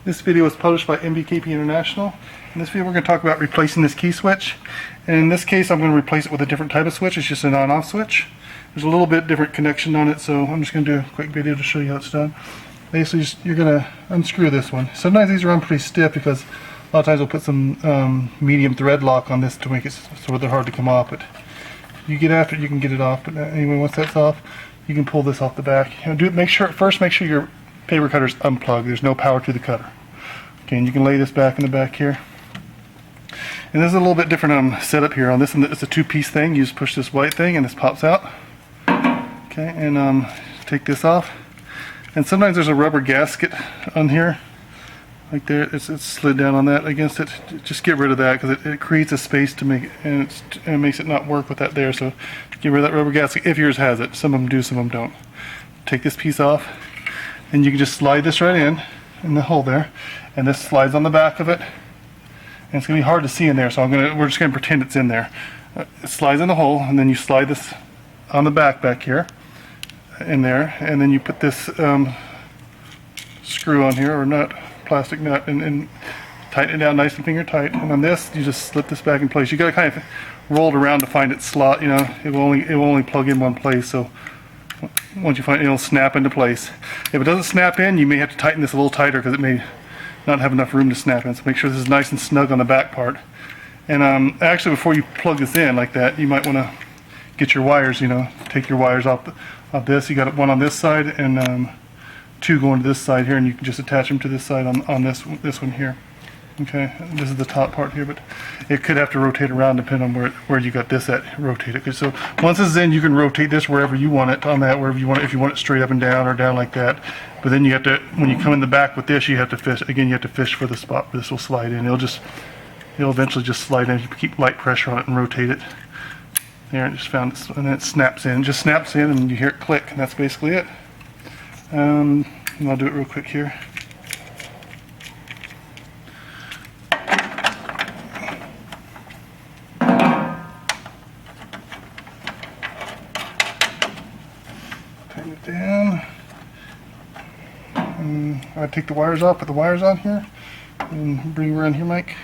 This video was published by MBKP International. In this video we're going to talk about replacing this key switch. And in this case I'm going to replace it with a different type of switch. It's just an on-off switch. There's a little bit different connection on it, so I'm just going to do a quick video to show you how it's done. Basically you're going to unscrew this one. Sometimes these are on pretty stiff because a lot of times we'll put some medium thread lock on this to make it so they're hard to come off. But you get after it, you can get it off. But anyway, once that's off, you can pull this off the back. Make sure your paper cutter's unplugged. There's no power to the cutter. Okay, and you can lay this back in the back here. And this is a little bit different setup here. On this one, it's a two-piece thing. You just push this white thing and this pops out. Okay, and take this off. And sometimes there's a rubber gasket on here. Like there, it's slid down on that against it. Just get rid of that because it creates a space to make it, and it makes it not work with that there. So get rid of that rubber gasket if yours has it. Some of them do, some of them don't. Take this piece off, and you can just slide this right in the hole there, and this slides on the back of it. And it's gonna be hard to see in there, so we're just gonna pretend it's in there. It slides in the hole, and then you slide this on the back here, in there, and then you put this screw on here, or nut. Plastic nut, and tighten it down nice and finger tight. And on this, you just slip this back in place. You got to kind of roll it around to find its slot. You know, it will only plug in one place. So once you find it, it'll snap into place. If it doesn't snap in, you may have to tighten this a little tighter because it may not have enough room to snap in. So make sure this is nice and snug on the back part. And actually, before you plug this in like that, you might want to get your wires. You know, take your wires off this. You got one on this side and two going to this side here, and you can just attach them to this side on this one here. Okay, this is the top part here, but it could have to rotate around depending on where you got this at. Rotate it. So once this is in, you can rotate this wherever you want it on that, wherever you want it. If you want it straight up and down or down like that. But then you have to, when you come in the back with this, you have to fish again. You have to fish for the spot where this will slide in. It'll eventually just slide in. You keep light pressure on it and rotate it. There, it just found this, and then it snaps in. It just snaps in, and you hear it click, and that's basically it. And I'll do it real quick here. Tighten it down. And I take the wires off, put the wires on here, and bring them around here, Mike.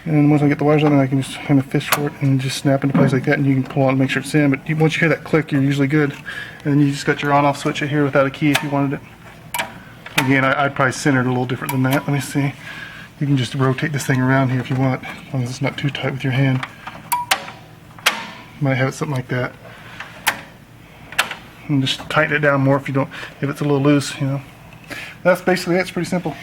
And once I get the wires on, then I can just kind of fish for it and just snap into place like that, and you can pull on and make sure it's in. But once you hear that click, you're usually good. And then you just got your on-off switch here without a key if you wanted it. Again, I'd probably center it a little different than that. Let me see. You can just rotate this thing around here if you want, as long as it's not too tight with your hand. You might have it something like that. And just tighten it down more if it's a little loose, you know. That's basically it. It's pretty simple.